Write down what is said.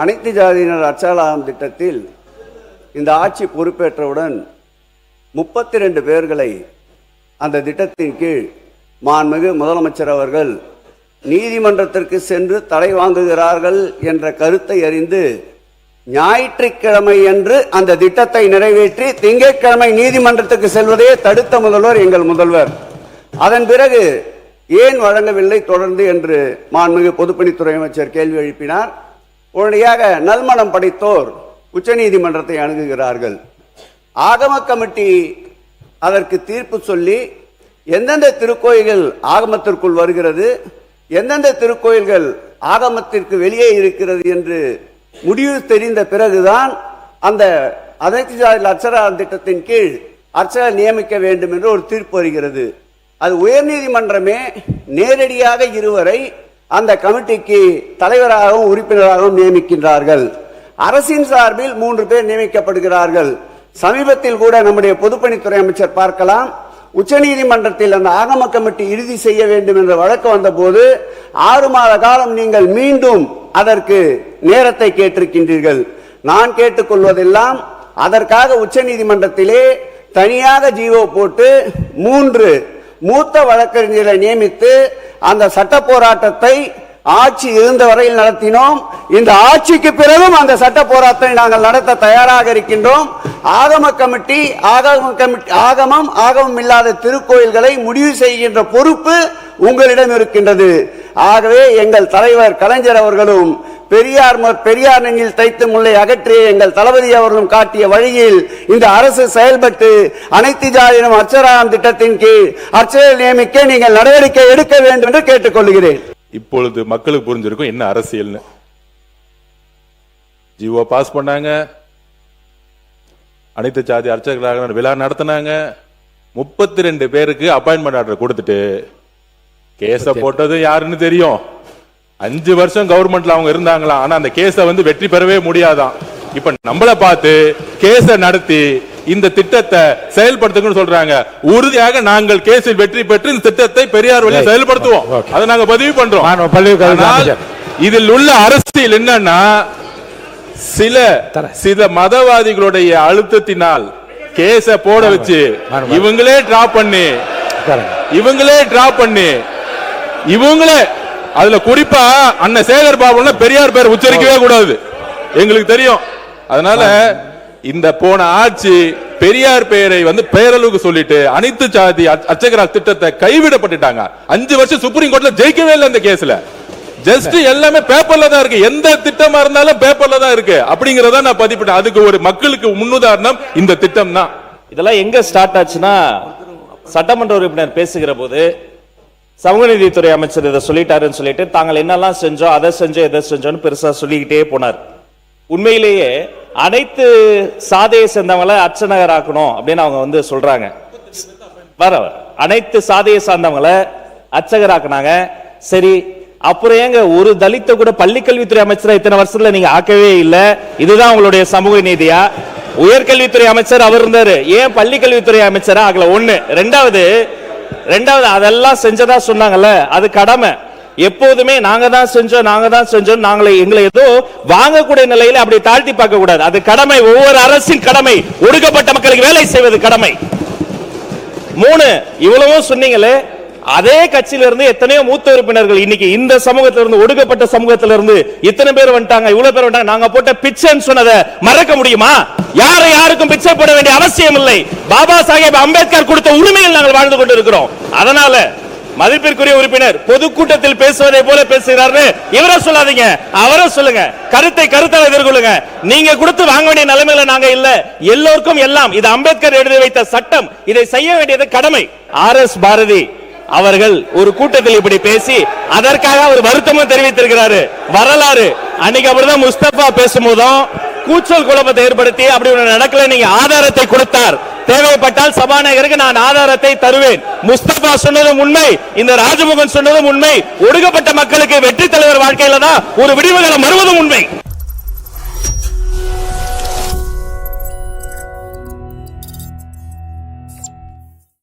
அனைத்து ஜாதியினர் அச்சகலாகம் திட்டத்தில் இந்த ஆட்சி பொறுப்பேற்றவுடன் 32 பேர்களை அந்த திட்டத்தின் கீழ் மாண்புமிகு முதலமைச்சர் அவர்கள் நீதிமன்றத்திற்கு சென்று தடை வாங்குகிறார்கள் என்ற கருத்தை அறிந்து ஞாயிற்றுக்கிழமை அன்று அந்த திட்டத்தை நிறைவேற்றி திங்கட்கிழமை நீதிமன்றத்துக்கு செல்வதே தடுத்த முதல்வர் எங்கள் முதல்வர். அதன் பிறகு ஏன் வழங்கவில்லை தொடர்ந்து என்று மாண்புமிகு பொதுப்பணித்துறை அமைச்சர் கேள்வி எழுப்பினார். உடனடியாக நல்மனம் படைத்தோர் உச்சநீதிமன்றத்தை அணுகுகிறார்கள். ஆகம கமிட்டி அதற்கு தீர்ப்பு சொல்லி எந்தெந்த திருக்கோயில்கள் ஆகமத்திற்குள் வருகிறது, எந்தெந்த திருக்கோயில்கள் ஆகமத்திற்கு வெளியே இருக்கிறது என்று முடிவு தெரிந்த பிறகுதான் அந்த அனைத்து ஜாதி அர்ச்சகர் திட்டத்தின் கீழ் அர்ச்சகர் நியமிக்க வேண்டும் என்று ஒரு தீர்ப்பு வருகிறது. அது உயர்நீதிமன்றமே நேரடியாக இருவரை அந்த கமிட்டிக்கு தலைவராகவும் உறுப்பினராகவும் நியமிக்கின்றார்கள். அரசின் சார்பில் 3 பேர் நியமிக்கப்படுகிறார்கள். சமீபத்தில் கூட நம்முடைய பொதுப்பணித்துறை அமைச்சர் பார்க்கலாம், உச்சநீதிமன்றத்தில் அந்த ஆகம கமிட்டி இறுதி செய்ய வேண்டும் என்ற வழக்கு வந்த போது 6 மாத காலம் நீங்கள் மீண்டும் அதற்கு நேரத்தை கேட்டிருக்கின்றீர்கள். நான் கேட்டுக்கொள்வதெல்லாம் அதற்காக உச்சநீதிமன்றத்திலே தனியாக ஜீவோ போட்டு 3 மூத்த வழக்கறிஞர்களை நியமித்து அந்த சட்ட போராட்டத்தை ஆட்சி இருந்த வரையில் நடத்தினோம். இந்த ஆட்சிக்கு பிறகும் அந்த சட்ட போராட்டத்தை நாங்கள் நடத்த தயாராக இருக்கின்றோம். ஆகமம் இல்லாத திருக்கோயில்களை முடிவு செய்கின்ற பொறுப்பு உங்களிடம் இருக்கின்றது. ஆகவே எங்கள் தலைவர் கலைஞர் அவர்களும் பெரியார் நெஞ்சில் தைத்து முல்லை அகற்றிய எங்கள் தளபதி அவர்களும் காட்டிய வழியில் இந்த அரசு செயல்பட்டு அனைத்து ஜாதியினர் அர்ச்சகர் திட்டத்தின் கீழ் அர்ச்சகர் நியமிக்க நீங்கள் நடவடிக்கை எடுக்க வேண்டும் என்று கேட்டுக்கொள்கிறேன். இப்பொழுது மக்களுக்கு புரிஞ்சிருக்கும் என்ன அரசியல்னு. ஜிஓ பாஸ் பண்ணாங்க, அனைத்து ஜாதி அர்ச்சகர்களாக விழா நடத்தினாங்க, 32 பேருக்கு அப்பாயின்மெண்ட் ஆர்டர் கொடுத்துட்டு கேஸ போட்டது யாருன்னு தெரியும். 5 வருஷம் கவர்மெண்ட்ல அவங்க இருந்தாங்களா, ஆனா அந்த கேஸ வெற்றி பெறவே முடியாதான். இப்ப நம்மள பார்த்து கேஸ நடத்தி இந்த திட்டத்தை செயல்படுத்துங்கன்னு சொல்றாங்க. உறுதியாக நாங்கள் கேஸில் வெற்றி பெற்று இந்த திட்டத்தை பெரியார் வழியில் செயல்படுத்துவோம். அதை நாங்க பதிவு பண்றோம். இதில் உள்ள அரசியல் என்னன்னா, சில மதவாதிகளுடைய அழுத்தத்தினால் கேஸ போட வச்சு இவங்களே டிராப் பண்ணி இவங்களே அதுல குறிப்பா அண்ணன் சேகர் பாபு பெரியார் பேர் உச்சரிக்கவே கூடாது, எங்களுக்கு தெரியும். அதனால இந்த போன ஆட்சி பெரியார் பெயரை பேரளவுக்கு சொல்லிட்டு அனைத்து ஜாதி அர்ச்சகர் திட்டத்தை கைவிடப்பட்டுட்டாங்க. 5 வருஷம் சுப்ரீம் கோர்ட்ல ஜெயிக்கவே இல்லை இந்த கேஸ்ல. ஜஸ்ட் எல்லாமே பேப்பர்ல தான் இருக்கு. எந்த திட்டமா இருந்தாலும் பேப்பர்ல தான் இருக்கு. அப்படிங்கறத நான் பதிப்பிட்டேன். அதுக்கு ஒரு மக்களுக்கு முன்னுதாரணம் இந்த திட்டம் தான். இதெல்லாம் எங்க ஸ்டார்ட் ஆச்சுன்னா, சட்டமன்ற உறுப்பினர் பேசுகிற போது சமூக நீதித்துறை அமைச்சர் இதை சொல்லிட்டாருன்னு சொல்லிட்டு தாங்கள் என்னெல்லாம் செஞ்சோம், அதை செஞ்சோம், எதை செஞ்சோம்னு பெருசா சொல்லிக்கிட்டே போனார். உண்மையிலேயே அனைத்து சாதியை சேர்ந்தவங்களை அர்ச்சகர் ஆக்கணும் அப்படின்னு அவங்க சொல்றாங்க. அனைத்து சாதியை சார்ந்தவங்களை அர்ச்சகர் ஆக்குனாங்க. சரி, அப்புறம் ஏங்க ஒரு தலித்த கூட பள்ளிக்கல்வித்துறை அமைச்சரா இத்தனை வருஷத்துல நீங்க ஆக்கவே இல்லை? இதுதான் உங்களுடைய சமூக நீதியா? உயர்கல்வித்துறை அமைச்சர் அவர் இருந்தாரு, ஏன் பள்ளிக்கல்வித்துறை அமைச்சரா ஆகல? ஒண்ணு. ரெண்டாவது அதெல்லாம் செஞ்சதா சொன்னாங்கல்ல, அது கடமை. எப்போதுமே நாங்க தான் செஞ்சோம் எங்களை ஏதோ வாங்கக்கூடிய நிலையில அப்படி தாழ்த்தி பார்க்க கூடாது. அது கடமை, ஒவ்வொரு அரசின் கடமை. ஒடுக்கப்பட்ட மக்களுக்கு வேலை செய்வது கடமை. 3, இவ்வளவும் சொன்னீங்களே, அதே கட்சியில இருந்து எத்தனையோ மூத்த உறுப்பினர்கள் இன்னைக்கு இந்த சமூகத்தில இருந்து, ஒடுக்கப்பட்ட சமூகத்தில இருந்து இத்தனை பேர் வந்துட்டாங்க, இவ்வளவு பேர் வந்துட்டாங்க. நாங்க போட்ட பிச்சைன்னு சொன்னதை மறக்க முடியுமா? யாருக்கும் பிச்சை போட வேண்டிய அவசியம் இல்லை. பாபா சாஹேப் அம்பேத்கர் கொடுத்த உரிமையில் நாங்கள் வாழ்ந்து கொண்டிருக்கிறோம். அதனால மதிப்பிற்குரிய உறுப்பினர் பொதுக்கூட்டத்தில் பேசுவதை போல பேசுகிறாரு, இவரை சொல்லாதீங்க, அவரை சொல்லுங்க. கருத்தால் எதிர்கொள்ளுங்க. நீங்க கொடுத்து வாங்க வேண்டிய நிலைமையில நாங்க இல்ல. எல்லோருக்கும் எல்லாம். இது அம்பேத்கர் எழுதி வைத்த சட்டம். இதை செய்ய வேண்டியது கடமை. RS பாரதி அவர்கள் ஒரு கூட்டத்தில் இப்படி பேசி அதற்காக அவர் வருத்தமும் தெரிவித்திருக்கிறாரு. வரலாறு அன்னைக்கு அப்படிதான் முஸ்தபா பேசும்போதும் கூச்சல் குழப்பத்தை ஏற்படுத்தி அப்படி ஒன்று நடக்கல, நீங்க ஆதாரத்தை கொடுத்தார். தேவைப்பட்டால் சபாநாயகருக்கு நான் ஆதாரத்தை தருவேன். முஸ்தபா சொன்னதும் உண்மை, இந்த ராஜமுகன் சொன்னதும் உண்மை. ஒடுக்கப்பட்ட மக்களுக்கு வெற்றி தலைவர் வாழ்க்கையில தான் ஒரு விடிவுகளை மறுவதும் உண்மை.